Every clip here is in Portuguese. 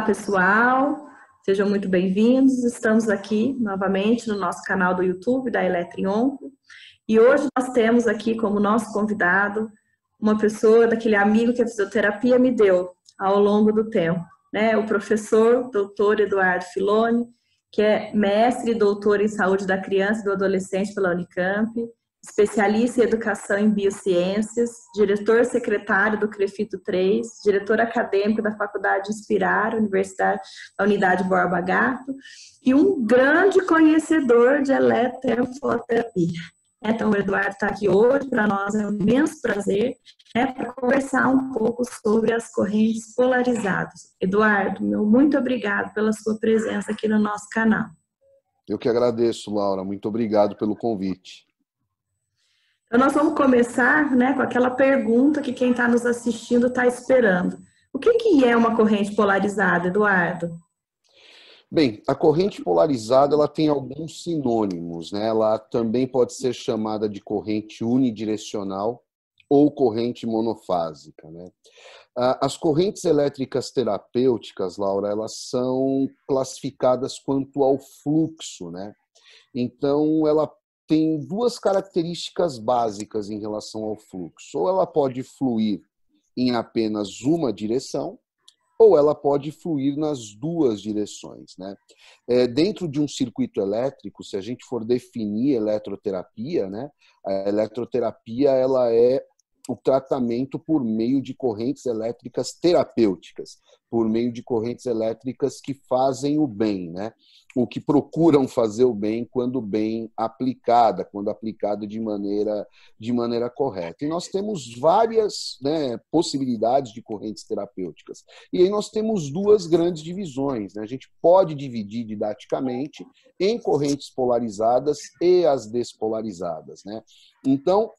pessoal, sejam muito bem-vindos. Estamos aqui novamente no nosso canal do YouTube da Eletrionco e hoje nós temos aqui como nosso convidado uma pessoa daquele amigo que a fisioterapia me deu ao longo do tempo, né? O professor doutor Eduardo Filoni, que é mestre e doutor em saúde da criança e do adolescente pela Unicamp, especialista em educação em biociências, diretor secretário do CREFITO 3, diretor acadêmico da Faculdade Inspirar, Universidade da Unidade Borba Gato, e um grande conhecedor de eletroterapia. Então, o Eduardo está aqui hoje, para nós é um imenso prazer, para conversar um pouco sobre as correntes polarizadas. Eduardo, muito obrigado pela sua presença aqui no nosso canal. Eu que agradeço, Laura. Muito obrigado pelo convite. Então, nós vamos começar com aquela pergunta que quem está nos assistindo está esperando. O que é uma corrente polarizada, Eduardo? Bem, a corrente polarizada ela tem alguns sinônimos, né? Ela também pode ser chamada de corrente unidirecional ou corrente monofásica, né? As correntes elétricas terapêuticas, Laura, elas são classificadas quanto ao fluxo, né? Então, ela tem duas características básicas em relação ao fluxo. Ou ela pode fluir em apenas uma direção, ou ela pode fluir nas duas direções, né? Dentro de um circuito elétrico, se a gente for definir eletroterapia, né? A eletroterapia ela é o tratamento por meio de correntes elétricas terapêuticas, por meio de correntes elétricas que fazem o bem, né? Ou que procuram fazer o bem quando bem aplicada, quando aplicada de maneira correta. E nós temos várias, né, possibilidades de correntes terapêuticas. E aí nós temos duas grandes divisões, né? A gente pode dividir didaticamente em correntes polarizadas e as despolarizadas, né? Então,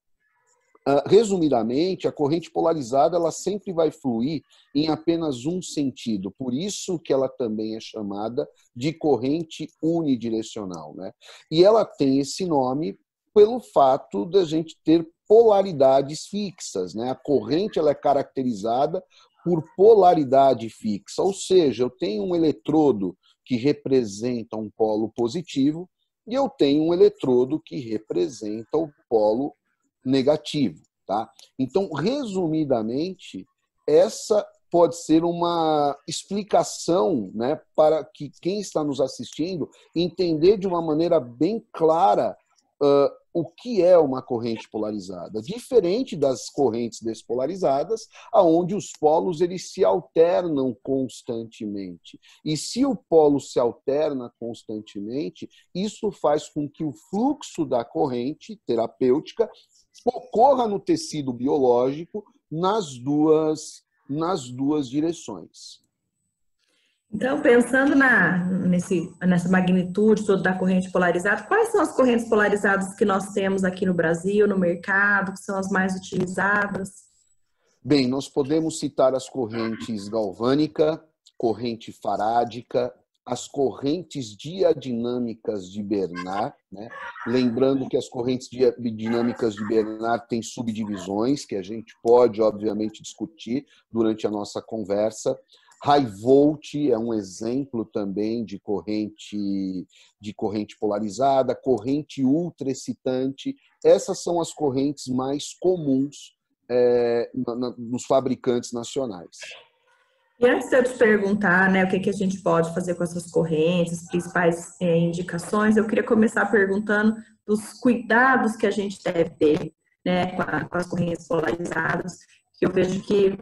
resumidamente, a corrente polarizada ela sempre vai fluir em apenas um sentido. Por isso que ela também é chamada de corrente unidirecional, né? E ela tem esse nome pelo fato da gente ter polaridades fixas, né? A corrente ela é caracterizada por polaridade fixa, ou seja, eu tenho um eletrodo que representa um polo positivo e eu tenho um eletrodo que representa o polo negativo, tá? Então, resumidamente, essa pode ser uma explicação, né, para que quem está nos assistindo entender de uma maneira bem clara o que é uma corrente polarizada, diferente das correntes despolarizadas, aonde os polos eles se alternam constantemente. E se o polo se alterna constantemente, isso faz com que o fluxo da corrente terapêutica ocorra no tecido biológico nas duas direções. Então, pensando nessa magnitude toda da corrente polarizada, quais são as correntes polarizadas que nós temos aqui no Brasil, no mercado, que são as mais utilizadas? Bem, nós podemos citar as correntes galvânica, corrente farádica, as correntes diadinâmicas de Bernard, né? Lembrando que as correntes dinâmicas de Bernard têm subdivisões, que a gente pode, obviamente, discutir durante a nossa conversa. High volt é um exemplo também de corrente polarizada, corrente ultraexcitante. Essas são as correntes mais comuns nos fabricantes nacionais. E antes de eu te perguntar, o que a gente pode fazer com essas correntes, as principais indicações, eu queria começar perguntando dos cuidados que a gente deve ter, com as correntes polarizadas, que eu vejo que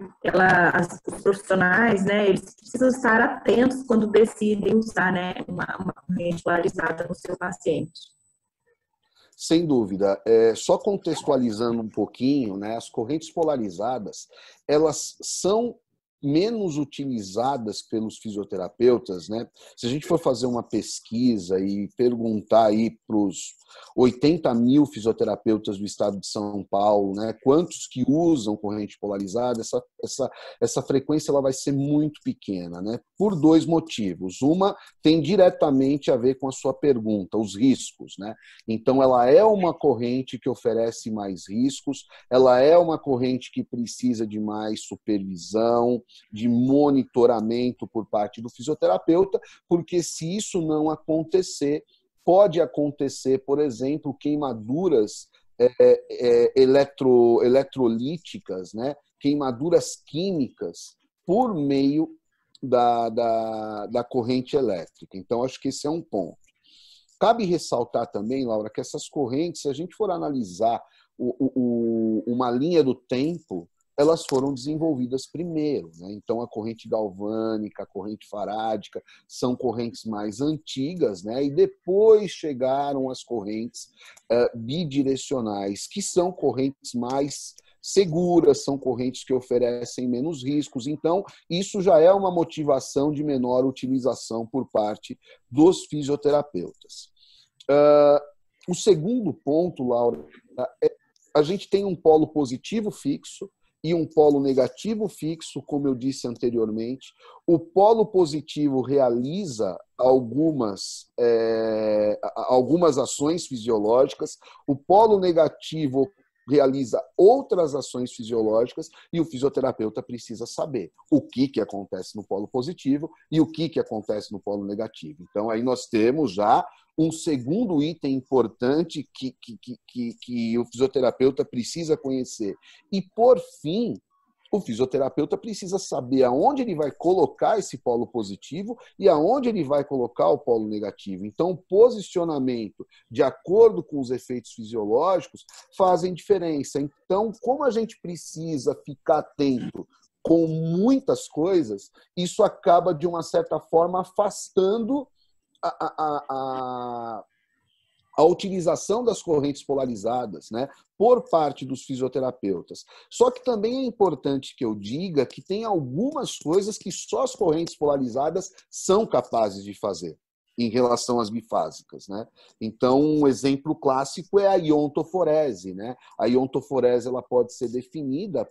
os profissionais, eles precisam estar atentos quando decidem usar, uma corrente polarizada no seu paciente. Sem dúvida. Só contextualizando um pouquinho, né, as correntes polarizadas, elas são menos utilizadas pelos fisioterapeutas, né? Se a gente for fazer uma pesquisa e perguntar aí para os 80 mil fisioterapeutas do estado de São Paulo, né, quantos que usam corrente polarizada, essa frequência ela vai ser muito pequena, né? Por dois motivos. Uma tem diretamente a ver com a sua pergunta, os riscos, né? Então, ela é uma corrente que oferece mais riscos, ela é uma corrente que precisa de mais supervisão, de monitoramento por parte do fisioterapeuta, porque se isso não acontecer, pode acontecer, por exemplo, queimaduras eletrolíticas, né? Queimaduras químicas por meio da corrente elétrica. Então, acho que esse é um ponto. Cabe ressaltar também, Laura, que essas correntes, se a gente for analisar uma linha do tempo, elas foram desenvolvidas primeiro, né? Então, a corrente galvânica, a corrente farádica, são correntes mais antigas, né? E depois chegaram as correntes bidirecionais, que são correntes mais seguras, são correntes que oferecem menos riscos. Então, isso já é uma motivação de menor utilização por parte dos fisioterapeutas. O segundo ponto, Laura, a gente tem um polo positivo fixo e um polo negativo fixo, como eu disse anteriormente. O polo positivo realiza algumas ações fisiológicas, o polo negativo realiza outras ações fisiológicas e o fisioterapeuta precisa saber o que acontece no polo positivo e o que acontece no polo negativo. Então, aí nós temos já um segundo item importante que o fisioterapeuta precisa conhecer. E, por fim, o fisioterapeuta precisa saber aonde ele vai colocar esse polo positivo e aonde ele vai colocar o polo negativo. Então, o posicionamento, de acordo com os efeitos fisiológicos, fazem diferença. Então, como a gente precisa ficar atento com muitas coisas, isso acaba, de uma certa forma, afastando a utilização das correntes polarizadas, né, por parte dos fisioterapeutas. Só que também é importante que eu diga que tem algumas coisas que só as correntes polarizadas são capazes de fazer em relação às bifásicas, né? Então, um exemplo clássico é a iontoforese, né? A iontoforese, ela pode ser definida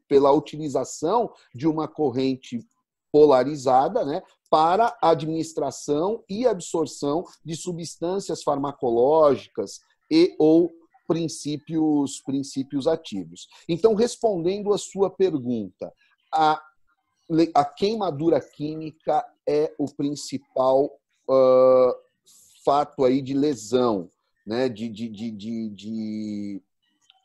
pela utilização de uma corrente polarizada, né, para a administração e absorção de substâncias farmacológicas e ou princípios ativos. Então, respondendo a sua pergunta, a queimadura química é o principal fato aí de lesão, né, de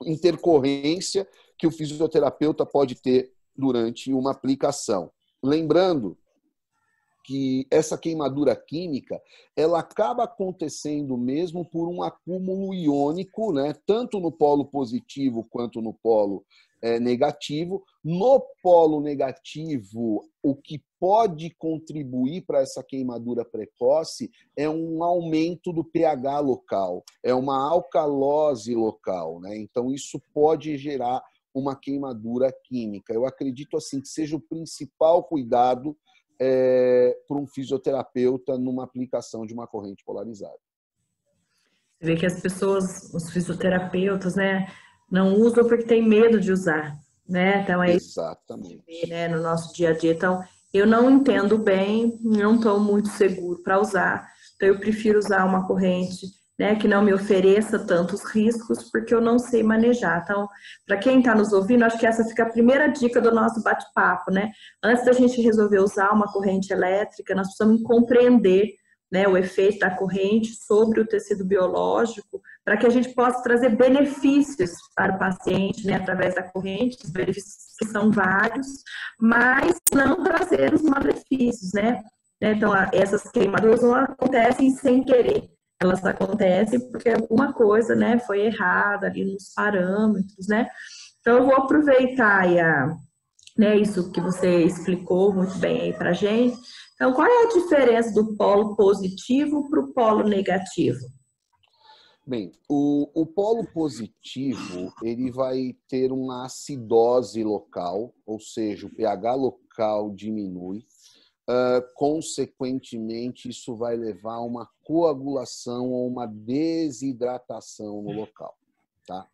intercorrência que o fisioterapeuta pode ter durante uma aplicação. Lembrando que essa queimadura química, ela acaba acontecendo mesmo por um acúmulo iônico, né, tanto no polo positivo quanto no polo negativo. No polo negativo, o que pode contribuir para essa queimadura precoce é um aumento do pH local, é uma alcalose local, né? Então, isso pode gerar uma queimadura química. Eu acredito assim que seja o principal cuidado para um fisioterapeuta numa aplicação de uma corrente polarizada. Você vê que as pessoas, os fisioterapeutas, né, não usam porque tem medo de usar, né? Então é exatamente isso, né, no nosso dia a dia. Então, eu não entendo bem, não estou muito seguro para usar. Então, eu prefiro usar uma corrente, né, que não me ofereça tantos riscos, porque eu não sei manejar. Então, para quem está nos ouvindo, acho que essa fica a primeira dica do nosso bate-papo, né? Antes da gente resolver usar uma corrente elétrica, nós precisamos compreender, né, o efeito da corrente sobre o tecido biológico, para que a gente possa trazer benefícios para o paciente, né, através da corrente, os benefícios que são vários, mas não trazer os malefícios, né? Então, essas queimaduras não acontecem sem querer, elas acontecem porque alguma coisa, né, foi errada ali nos parâmetros, né? Então, eu vou aproveitar aí né, isso que você explicou muito bem aí para a gente. Então, qual é a diferença do polo positivo para o polo negativo? Bem, o polo positivo, ele vai ter uma acidose local, ou seja, o pH local diminui. Consequentemente, isso vai levar a uma coagulação ou uma desidratação no local, tá?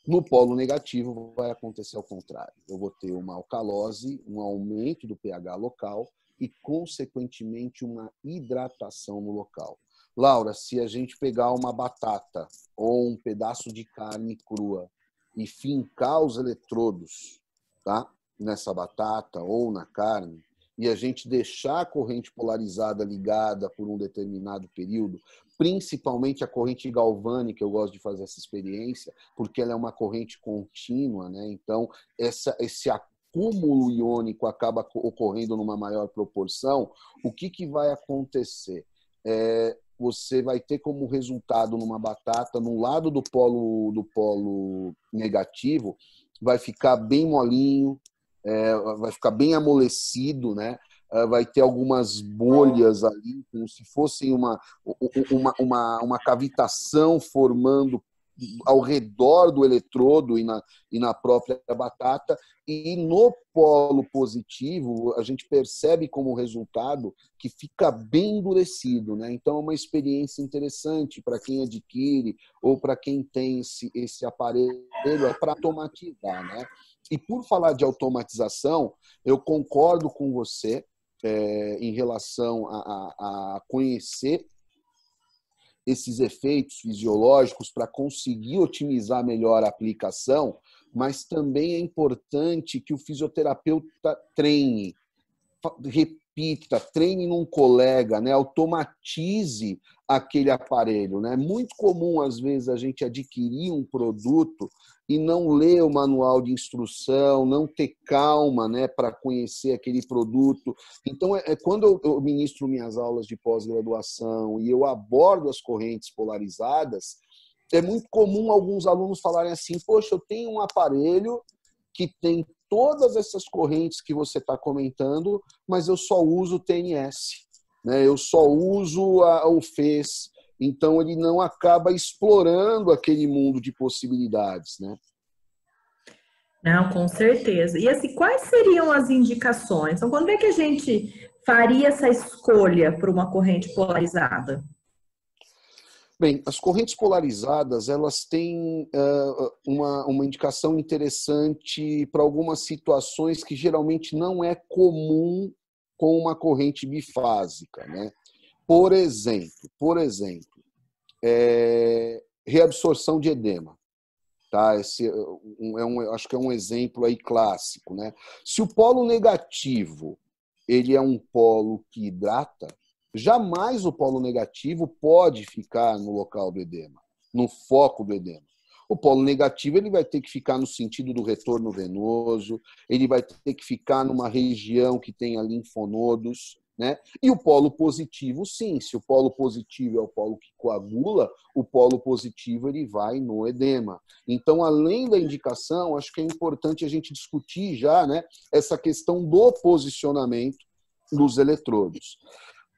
No polo negativo, vai acontecer ao contrário. Eu vou ter uma alcalose, um aumento do pH local e, consequentemente, uma hidratação no local. Laura, se a gente pegar uma batata ou um pedaço de carne crua e fincar os eletrodos, tá? nessa batata ou na carne, e a gente deixar a corrente polarizada ligada por um determinado período, principalmente a corrente galvânica, eu gosto de fazer essa experiência, porque ela é uma corrente contínua, né? Então, esse acúmulo iônico acaba ocorrendo numa maior proporção. O que vai acontecer? Você vai ter como resultado numa batata, no lado do polo negativo, vai ficar bem molinho, vai ficar bem amolecido, né? Vai ter algumas bolhas ali, como se fossem uma cavitação formando ao redor do eletrodo e na própria batata. E no polo positivo, a gente percebe como resultado que fica bem endurecido, né? Então, é uma experiência interessante para quem adquire ou para quem tem esse aparelho, para automatizar, né? E por falar de automatização, eu concordo com você em relação a conhecer esses efeitos fisiológicos para conseguir otimizar melhor a aplicação, mas também é importante que o fisioterapeuta treine, repita, treine num colega, né? Automatize aquele aparelho, né? É muito comum, às vezes, a gente adquirir um produto e não ler o manual de instrução, não ter calma, né, para conhecer aquele produto. Então, quando eu ministro minhas aulas de pós-graduação e eu abordo as correntes polarizadas, é muito comum alguns alunos falarem assim: poxa, eu tenho um aparelho que tem todas essas correntes que você está comentando, mas eu só uso o TNS, né? Eu só uso o FES. Então, ele não acaba explorando aquele mundo de possibilidades, né? Não, com certeza. E assim, quais seriam as indicações? Então, quando é que a gente faria essa escolha por uma corrente polarizada? Bem, as correntes polarizadas, elas têm uma indicação interessante para algumas situações que geralmente não é comum com uma corrente bifásica, né? Por exemplo, reabsorção de edema. Tá? Esse acho que é um exemplo aí clássico, né? Se o polo negativo ele é um polo que hidrata, jamais o polo negativo pode ficar no local do edema, no foco do edema. O polo negativo ele vai ter que ficar no sentido do retorno venoso, ele vai ter que ficar numa região que tenha linfonodos, né? E o polo positivo, sim, se o polo positivo é o polo que coagula, o polo positivo ele vai no edema. Então, além da indicação, acho que é importante a gente discutir já, né, essa questão do posicionamento dos eletrodos.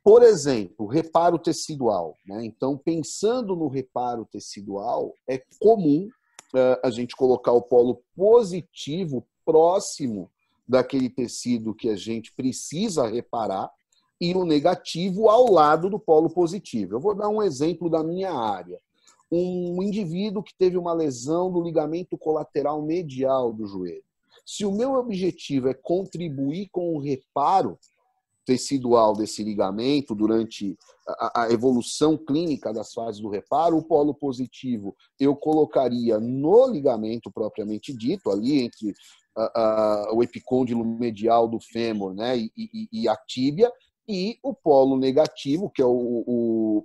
Por exemplo, reparo tecidual, né? Então, pensando no reparo tecidual, é comum a gente colocar o polo positivo próximo daquele tecido que a gente precisa reparar e o negativo ao lado do polo positivo. Eu vou dar um exemplo da minha área. Um indivíduo que teve uma lesão do ligamento colateral medial do joelho. Se o meu objetivo é contribuir com o reparo tecidual desse ligamento durante a evolução clínica das fases do reparo, o polo positivo eu colocaria no ligamento propriamente dito, ali entre o epicôndilo medial do fêmur, né, e a tíbia, e o polo negativo, que é o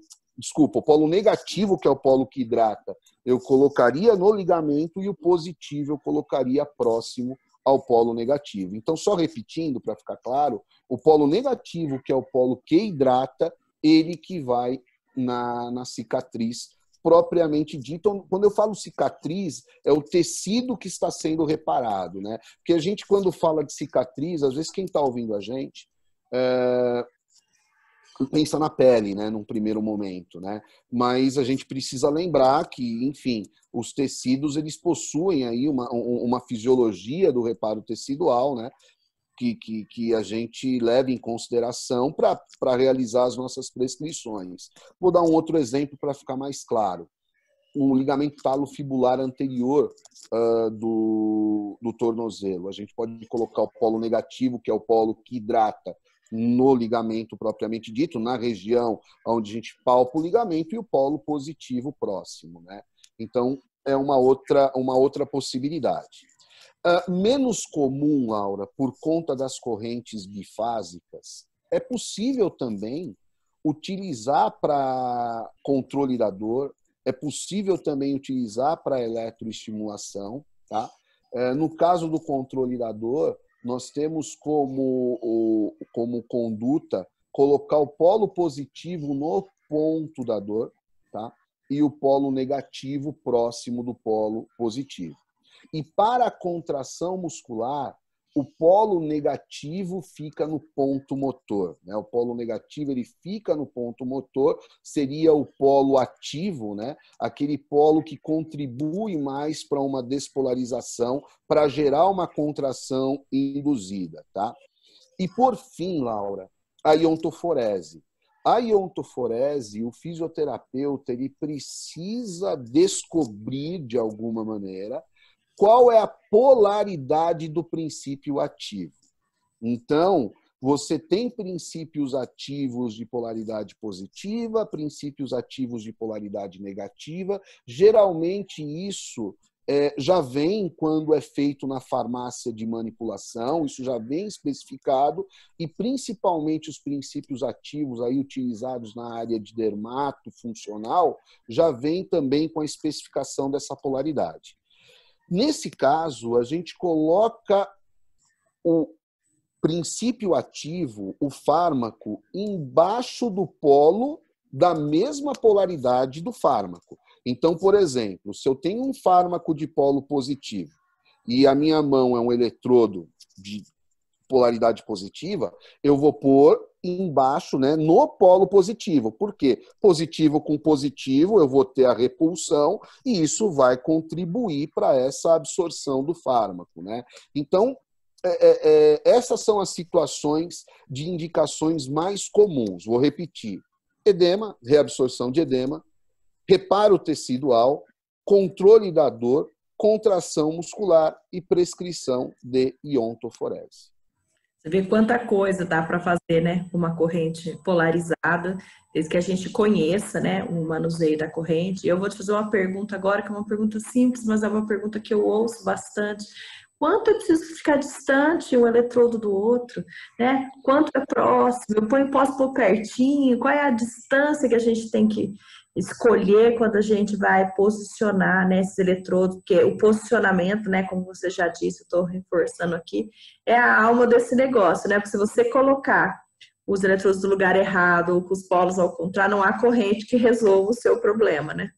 polo negativo, que é o polo que hidrata, eu colocaria no ligamento, e o positivo eu colocaria próximo ao polo negativo. Então, só repetindo, para ficar claro, o polo negativo, que é o polo que hidrata, ele que vai na cicatriz propriamente dito. Então, quando eu falo cicatriz, é o tecido que está sendo reparado, né? Porque a gente, quando fala de cicatriz, às vezes quem está ouvindo a gente pensa na pele, né, num primeiro momento, né? Mas a gente precisa lembrar que, enfim, os tecidos eles possuem aí uma fisiologia do reparo tecidual, né? Que a gente leva em consideração para realizar as nossas prescrições. Vou dar um outro exemplo para ficar mais claro. O ligamento talofibular anterior do tornozelo. A gente pode colocar o polo negativo, que é o polo que hidrata, no ligamento propriamente dito, na região onde a gente palpa o ligamento, e o polo positivo próximo, né? Então, é uma outra possibilidade. Menos comum, Laura, por conta das correntes bifásicas, é possível também utilizar para controle da dor, é possível também utilizar para eletroestimulação, tá? No caso do controle da dor, nós temos como conduta colocar o polo positivo no ponto da dor, tá? E o polo negativo próximo do polo positivo. E para a contração muscular, o polo negativo fica no ponto motor, né? O polo negativo ele fica no ponto motor, seria o polo ativo, né? Aquele polo que contribui mais para uma despolarização, para gerar uma contração induzida, tá? E por fim, Laura, a iontoforese. A iontoforese, o fisioterapeuta ele precisa descobrir de alguma maneira qual é a polaridade do princípio ativo. Então, você tem princípios ativos de polaridade positiva, princípios ativos de polaridade negativa. Geralmente, isso já vem quando é feito na farmácia de manipulação, isso já vem especificado, e principalmente os princípios ativos aí utilizados na área de dermato funcional já vem também com a especificação dessa polaridade. Nesse caso, a gente coloca o princípio ativo, o fármaco, embaixo do polo da mesma polaridade do fármaco. Então, por exemplo, se eu tenho um fármaco de polo positivo e a minha mão é um eletrodo de polaridade positiva, eu vou pôr embaixo, né, no polo positivo. Por quê? Positivo com positivo, eu vou ter a repulsão e isso vai contribuir para essa absorção do fármaco, né? Então, essas são as situações de indicações mais comuns. Vou repetir. Edema, reabsorção de edema, reparo tecidual, controle da dor, contração muscular e prescrição de iontoforese. Você vê quanta coisa dá para fazer, né? Uma corrente polarizada, desde que a gente conheça, né, o manuseio da corrente. Eu vou te fazer uma pergunta agora, que é uma pergunta simples, mas é uma pergunta que eu ouço bastante. Quanto eu preciso ficar distante um eletrodo do outro, né? Quanto é próximo? Posso pôr pertinho? Qual é a distância que a gente tem que escolher quando a gente vai posicionar, né, esses eletrodos? Porque o posicionamento, né, como você já disse, eu estou reforçando aqui, é a alma desse negócio, né? Porque se você colocar os eletrodos no lugar errado ou com os polos ao contrário, não há corrente que resolva o seu problema, né?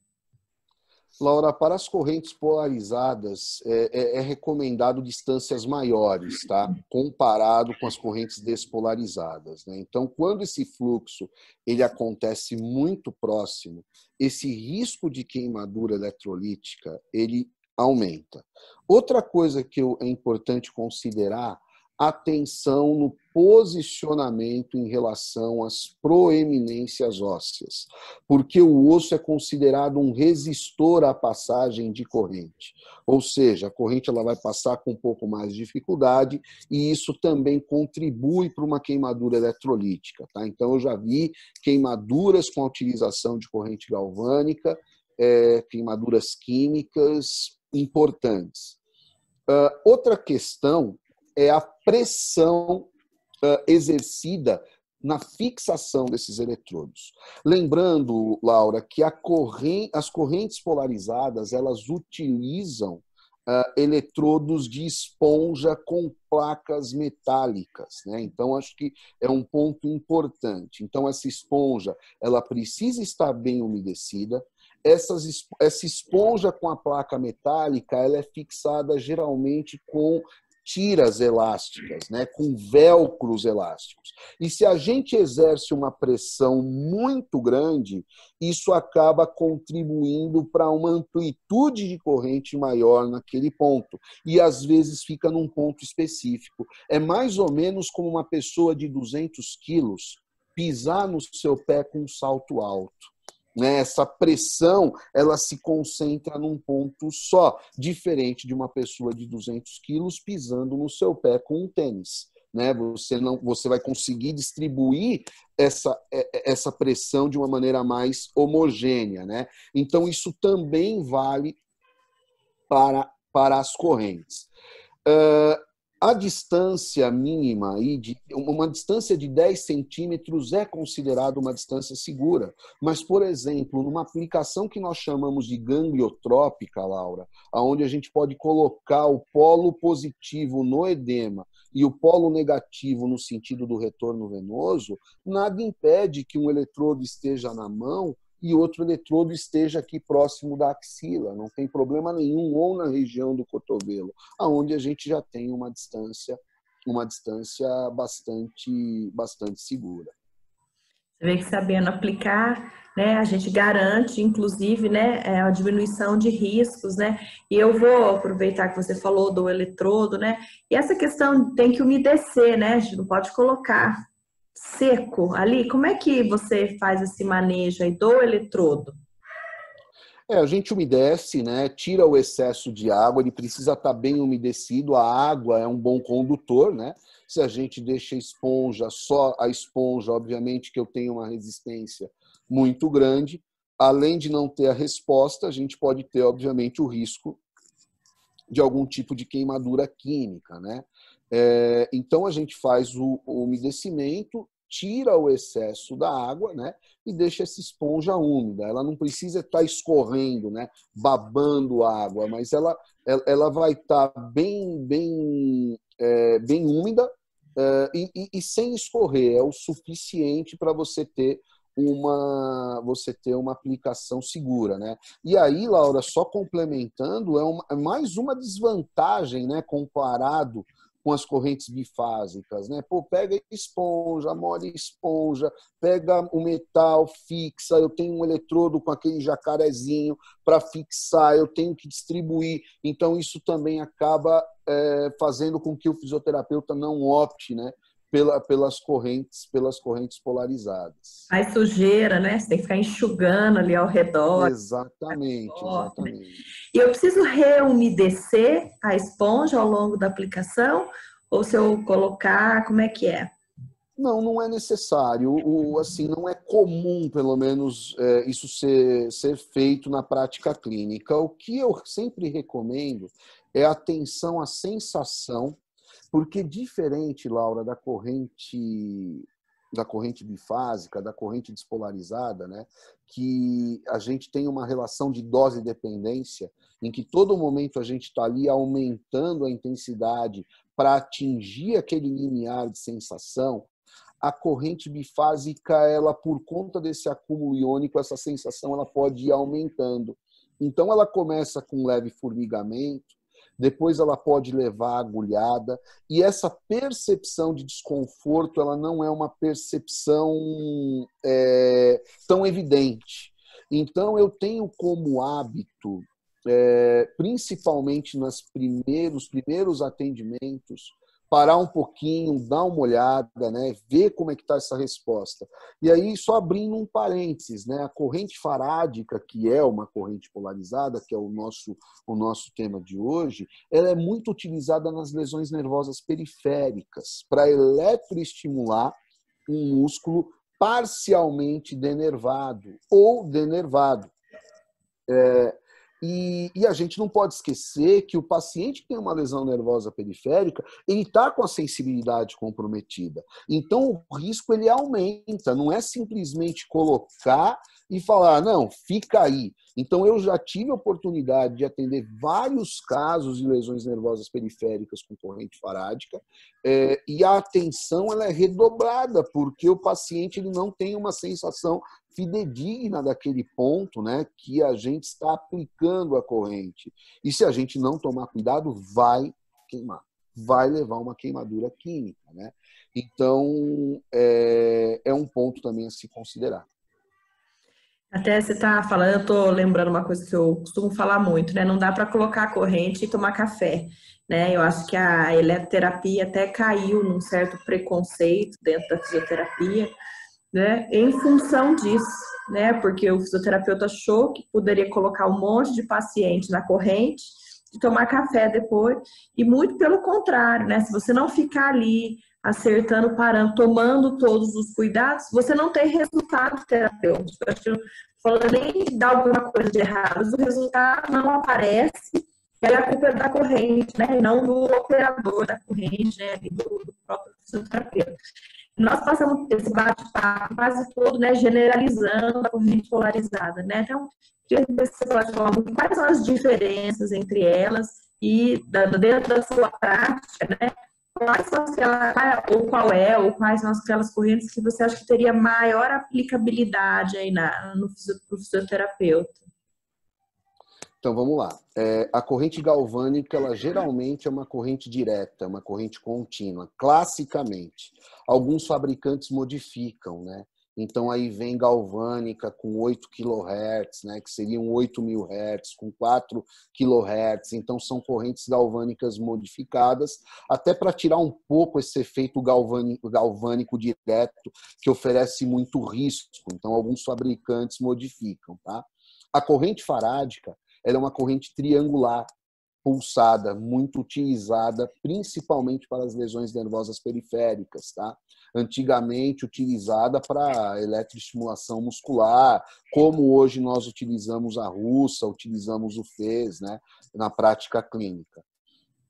Laura, para as correntes polarizadas, é recomendado distâncias maiores, tá? Comparado com as correntes despolarizadas, né? Então, quando esse fluxo ele acontece muito próximo, esse risco de queimadura eletrolítica ele aumenta. Outra coisa que é importante considerar, atenção no posicionamento em relação às proeminências ósseas, porque o osso é considerado um resistor à passagem de corrente, ou seja, a corrente ela vai passar com um pouco mais de dificuldade e isso também contribui para uma queimadura eletrolítica, tá? Então eu já vi queimaduras com a utilização de corrente galvânica, queimaduras químicas importantes. Outra questão é a pressão exercida na fixação desses eletrodos. Lembrando, Laura, que as correntes polarizadas elas utilizam eletrodos de esponja com placas metálicas, né? Então, acho que é um ponto importante. Então, essa esponja ela precisa estar bem umedecida. Essa esponja com a placa metálica ela é fixada geralmente com tiras elásticas, né, com velcros elásticos. E se a gente exerce uma pressão muito grande, isso acaba contribuindo para uma amplitude de corrente maior naquele ponto. E às vezes fica num ponto específico. É mais ou menos como uma pessoa de 200 quilos pisar no seu pé com um salto alto. Essa pressão ela se concentra num ponto só, diferente de uma pessoa de 200 quilos pisando no seu pé com um tênis. Você vai conseguir distribuir essa pressão de uma maneira mais homogênea, né? Então, isso também vale para as correntes. A distância mínima, uma distância de 10 centímetros é considerada uma distância segura. Mas, por exemplo, numa aplicação que nós chamamos de gangliotrópica, Laura, onde a gente pode colocar o polo positivo no edema e o polo negativo no sentido do retorno venoso, nada impede que um eletrodo esteja na mão e outro eletrodo esteja aqui próximo da axila, não tem problema nenhum, ou na região do cotovelo, aonde a gente já tem uma distância bastante segura. Você vê que sabendo aplicar, né, a gente garante, inclusive, né, a diminuição de riscos, né? E eu vou aproveitar que você falou do eletrodo, né? E essa questão tem que umedecer, né? A gente não pode colocar seco ali. Como é que você faz esse manejo aí do eletrodo? A gente umedece, né? Tira o excesso de água, ele precisa estar bem umedecido, a água é um bom condutor, né? Se a gente deixa a esponja, só a esponja, obviamente que eu tenho uma resistência muito grande, além de não ter a resposta, a gente pode ter, obviamente, o risco de algum tipo de queimadura química, né? Então a gente faz o umedecimento, tira o excesso da água, né, e deixa essa esponja úmida. Ela não precisa estar escorrendo, né, babando água, mas ela vai estar bem úmida e sem escorrer. É o suficiente para você ter uma aplicação segura, né? E aí, Laura, só complementando, é mais uma desvantagem, né, comparado com as correntes bifásicas, né? Pô, pega esponja, molha esponja, pega o metal, fixa, eu tenho um eletrodo com aquele jacarezinho para fixar, eu tenho que distribuir. Então, isso também acaba fazendo com que o fisioterapeuta não opte, né, pelas correntes polarizadas. Faz sujeira, né? Você tem que ficar enxugando ali ao redor. Exatamente. E eu preciso reumedecer a esponja ao longo da aplicação? Ou se eu colocar, como é que é? Não é necessário. Assim, não é comum, pelo menos, isso ser feito na prática clínica. O que eu sempre recomendo é atenção à sensação, porque diferente, Laura, da corrente bifásica, da corrente despolarizada, né, que a gente tem uma relação de dose dependência, em que todo momento a gente está ali aumentando a intensidade para atingir aquele limiar de sensação. A corrente bifásica, ela, por conta desse acúmulo iônico, essa sensação ela pode ir aumentando. Então, ela começa com um leve formigamento, depois ela pode levar a agulhada, e essa percepção de desconforto, ela não é uma percepção tão evidente. Então, eu tenho como hábito, principalmente nos primeiros atendimentos, parar um pouquinho, dar uma olhada, né, ver como é que está essa resposta. E aí, só abrindo um parênteses, né, a corrente farádica, que é uma corrente polarizada, que é o nosso tema de hoje, ela é muito utilizada nas lesões nervosas periféricas, para eletroestimular um músculo parcialmente denervado ou denervado. E a gente não pode esquecer que o paciente que tem uma lesão nervosa periférica, ele está com a sensibilidade comprometida. Então, o risco ele aumenta. Não é simplesmente colocar e falar, não, fica aí. Então, eu já tive a oportunidade de atender vários casos de lesões nervosas periféricas com corrente farádica, e a atenção ela é redobrada, porque o paciente ele não tem uma sensação fidedigna daquele ponto, né, que a gente está aplicando a corrente. E se a gente não tomar cuidado, vai queimar, vai levar uma queimadura química, né? Então, é um ponto também a se considerar. Até você tá falando, eu tô lembrando uma coisa que eu costumo falar muito, né? Não dá para colocar a corrente e tomar café, né? Eu acho que a eletroterapia até caiu num certo preconceito dentro da fisioterapia, né? Em função disso, né? Porque o fisioterapeuta achou que poderia colocar um monte de paciente na corrente e tomar café depois, e muito pelo contrário, né? Se você não ficar ali acertando, parando, tomando todos os cuidados, você não tem resultado terapêutico. Eu acho que não falando nem de dar alguma coisa de errado, mas o resultado não aparece, ela é a culpa da corrente, né? E não do operador da corrente, né? E do próprio fisioterapeuta. Nós passamos esse bate-papo quase todo, né, generalizando a corrente polarizada, né? Então, queria ver se você pode falar quais são as diferenças entre elas e dentro da sua prática, né? Quais são ou qual é, ou quais são aquelas correntes que você acha que teria maior aplicabilidade aí no fisioterapeuta? Então vamos lá. A corrente galvânica, ela geralmente é uma corrente direta, uma corrente contínua, classicamente. Alguns fabricantes modificam, né? Então aí vem galvânica com 8 kHz, né? Que seriam 8.000 Hz, com 4 kHz. Então são correntes galvânicas modificadas, até para tirar um pouco esse efeito galvânico direto, que oferece muito risco. Então alguns fabricantes modificam, tá? A corrente farádica, ela é uma corrente triangular, pulsada, muito utilizada, principalmente para as lesões nervosas periféricas, tá? Antigamente utilizada para eletroestimulação muscular, como hoje nós utilizamos a russa, utilizamos o FES, né, na prática clínica.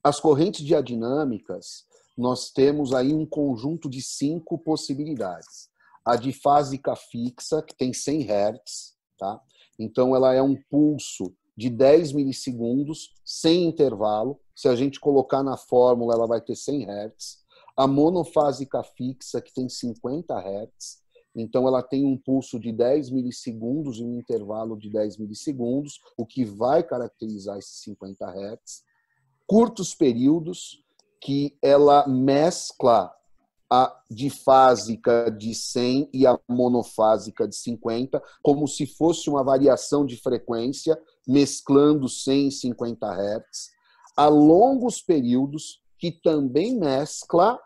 As correntes diadinâmicas, nós temos aí um conjunto de 5 possibilidades. A difásica fixa, que tem 100 Hz, tá? Então ela é um pulso de 10 milissegundos, sem intervalo. Se a gente colocar na fórmula, ela vai ter 100 Hz. A monofásica fixa, que tem 50 Hz. Então, ela tem um pulso de 10 milissegundos e um intervalo de 10 milissegundos, o que vai caracterizar esses 50 Hz. Curtos períodos, que ela mescla a difásica de 100 e a monofásica de 50, como se fosse uma variação de frequência, mesclando 100 e 50 Hz. A longos períodos, que também mescla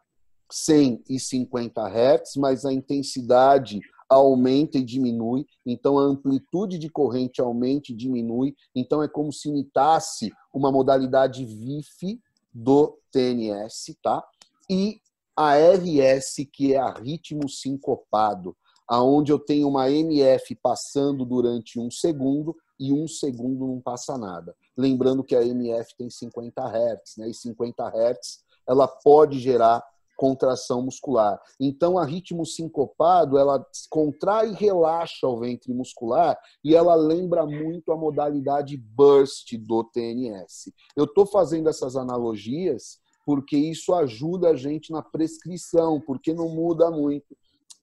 100 e 50 Hz, mas a intensidade aumenta e diminui, então a amplitude de corrente aumenta e diminui, então é como se imitasse uma modalidade VIF do TNS, tá? E a RS, que é a ritmo sincopado, aonde eu tenho uma MF passando durante 1 segundo e 1 segundo não passa nada. Lembrando que a MF tem 50 Hz, né? E 50 Hz ela pode gerar contração muscular. Então, a ritmo sincopado, ela contrai e relaxa o ventre muscular e ela lembra muito a modalidade burst do TNS. Eu estou fazendo essas analogias porque isso ajuda a gente na prescrição, porque não muda muito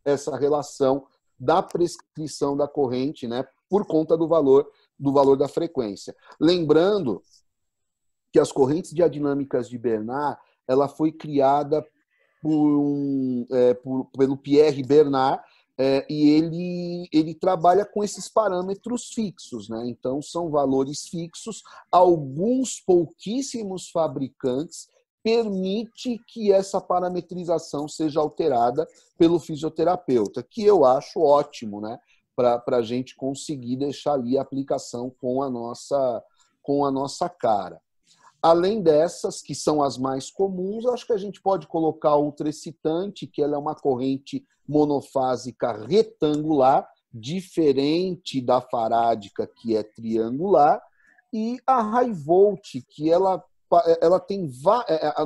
essa relação da prescrição da corrente, né, por conta do valor da frequência. Lembrando que as correntes diadinâmicas de Bernard, ela foi criada pelo Pierre Bernard, e ele trabalha com esses parâmetros fixos, né? Então, são valores fixos. Alguns pouquíssimos fabricantes permite que essa parametrização seja alterada pelo fisioterapeuta, que eu acho ótimo, né? Para a gente conseguir deixar ali a aplicação com a nossa cara. Além dessas, que são as mais comuns, acho que a gente pode colocar a ultraexcitante, que ela é uma corrente monofásica retangular, diferente da farádica, que é triangular, e a high volt, que ela tem,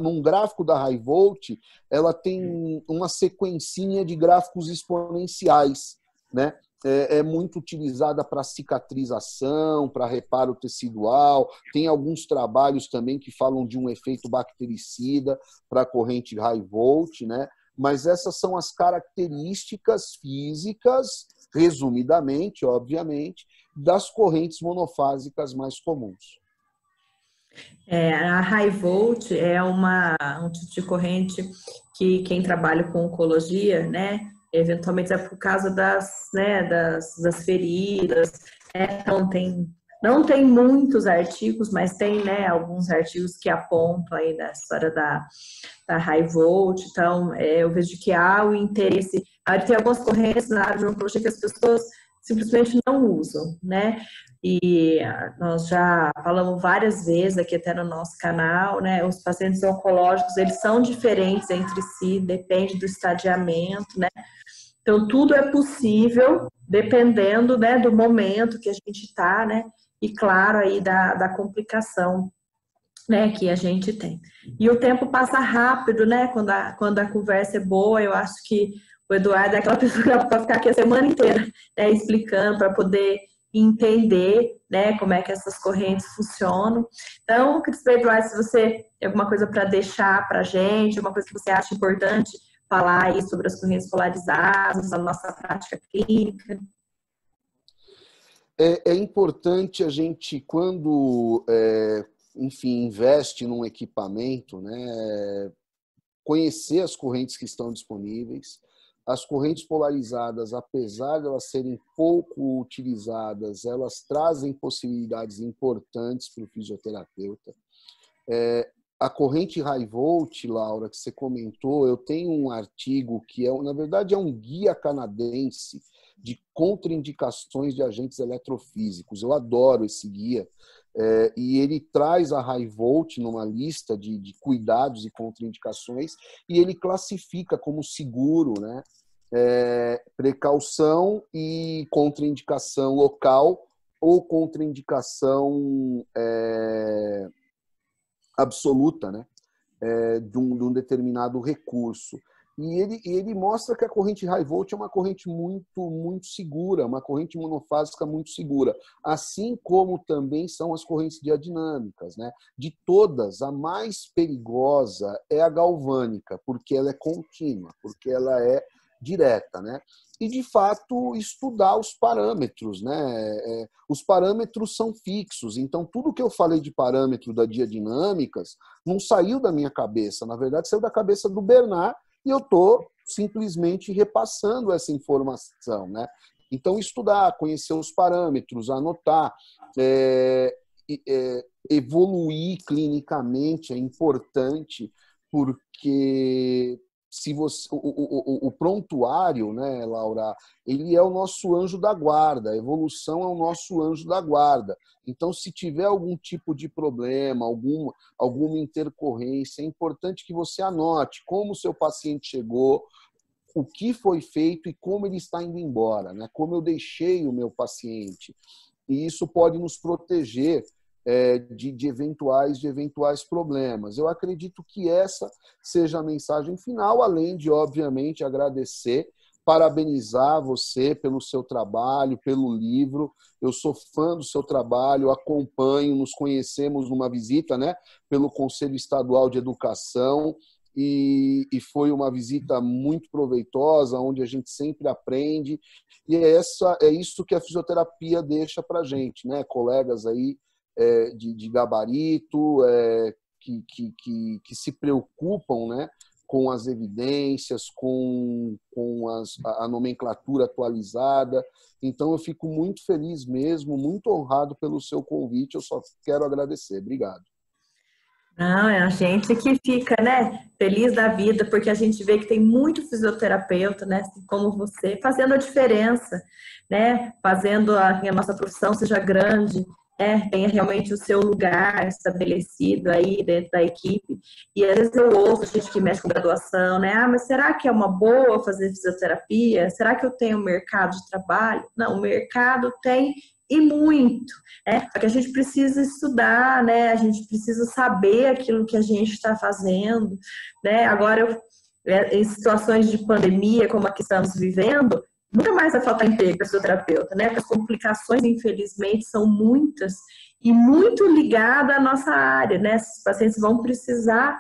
num gráfico da high volt, ela tem uma sequencinha de gráficos exponenciais, né? É muito utilizada para cicatrização, para reparo tecidual. Tem alguns trabalhos também que falam de um efeito bactericida para a corrente high volt, né? Mas essas são as características físicas, resumidamente, obviamente, das correntes monofásicas mais comuns. A high volt é um tipo de corrente que quem trabalha com oncologia, né, eventualmente é por causa das feridas, né? Então não tem muitos artigos, mas tem, né, alguns artigos que apontam aí da história da high volt. Então, eu vejo que há o interesse. Tem algumas correntes na área de oncologia que as pessoas simplesmente não usam, né? E nós já falamos várias vezes aqui até no nosso canal, né? Os pacientes oncológicos, eles são diferentes entre si, depende do estadiamento, né? Então, tudo é possível, dependendo, né, do momento que a gente está, né? E, claro, aí da complicação né, que a gente tem. E o tempo passa rápido, né, quando a conversa é boa. Eu acho que o Eduardo é aquela pessoa que pode ficar aqui a semana inteira, né, explicando para poder entender, né, como é que essas correntes funcionam. Então, Eduardo, se você tem alguma coisa para deixar para a gente, alguma coisa que você acha importante falar aí sobre as correntes polarizadas, a nossa prática clínica. É importante a gente, quando, enfim, investe num equipamento, né, conhecer as correntes que estão disponíveis. As correntes polarizadas, apesar de elas serem pouco utilizadas, elas trazem possibilidades importantes para o fisioterapeuta. A corrente high volt, Laura, que você comentou, eu tenho um artigo que na verdade é um guia canadense de contraindicações de agentes eletrofísicos. Eu adoro esse guia. E ele traz a high volt numa lista de cuidados e contraindicações, e ele classifica como seguro, né? Precaução e contraindicação local ou contraindicação absoluta, né? De um determinado recurso. E ele mostra que a corrente high volt é uma corrente muito segura, uma corrente monofásica muito segura, assim como também são as correntes diadinâmicas, né? De todas, a mais perigosa é a galvânica, porque ela é contínua, porque ela é direta, né? E, de fato, estudar os parâmetros, né? Os parâmetros são fixos, então tudo que eu falei de parâmetro da diadinâmicas não saiu da minha cabeça, na verdade saiu da cabeça do Bernard, e eu estou simplesmente repassando essa informação, né? Então, estudar, conhecer os parâmetros, anotar, evoluir clinicamente é importante, porque se você, o prontuário, né, Laura, ele é o nosso anjo da guarda, a evolução é o nosso anjo da guarda. Então, se tiver algum tipo de problema, alguma intercorrência, é importante que você anote como o seu paciente chegou, o que foi feito e como ele está indo embora, né? Como eu deixei o meu paciente. E isso pode nos proteger de eventuais problemas. Eu acredito que essa seja a mensagem final, além de, obviamente, agradecer, parabenizar você pelo seu trabalho, pelo livro. Eu sou fã do seu trabalho, acompanho, nos conhecemos numa visita, né, pelo Conselho Estadual de Educação, e foi uma visita muito proveitosa, onde a gente sempre aprende, e é isso que a fisioterapia deixa para a gente, né, colegas aí de gabarito, que se preocupam, né, com as evidências, com a nomenclatura atualizada. Então, eu fico muito feliz mesmo, muito honrado pelo seu convite. Eu só quero agradecer. Obrigado. Não, é a gente que fica, né, feliz da vida, porque a gente vê que tem muito fisioterapeuta, né, assim como você, fazendo a diferença, né, fazendo a nossa profissão seja grande, né, tenha realmente o seu lugar estabelecido aí dentro da equipe. E às vezes eu ouço gente que mexe com graduação, né, mas será que é uma boa fazer fisioterapia? Será que eu tenho mercado de trabalho? Não, o mercado tem e muito, né? Só que a gente precisa estudar, né? A gente precisa saber aquilo que a gente está fazendo, né? Agora, em situações de pandemia como a que estamos vivendo, nunca mais vai faltar emprego para fisioterapeuta, né? Porque as complicações, infelizmente, são muitas e muito ligadas à nossa área, né? Esses pacientes vão precisar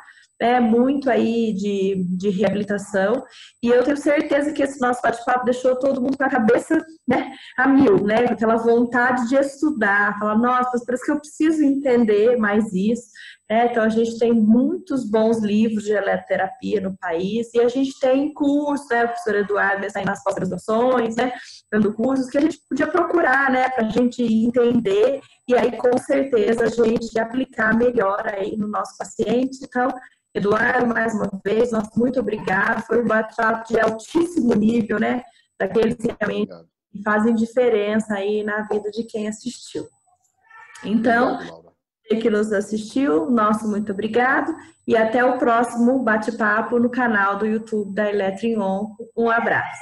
muito aí de reabilitação, e eu tenho certeza que esse nosso bate-papo deixou todo mundo com a cabeça, né, a mil, né, com aquela vontade de estudar, falar, nossa, parece que eu preciso entender mais isso, né? Então a gente tem muitos bons livros de eletroterapia no país, e a gente tem cursos, né, o professor Eduardo está aí nas pós-graduações, né, dando cursos que a gente podia procurar, né, para a gente entender, e aí com certeza a gente aplicar melhor aí no nosso paciente. Então, Eduardo, mais uma vez, nosso muito obrigado. Foi um bate-papo de altíssimo nível, né? Daqueles que realmente fazem diferença aí na vida de quem assistiu. Então, você que nos assistiu, nosso muito obrigado. E até o próximo bate-papo no canal do YouTube da Eletro em Onco. Um abraço.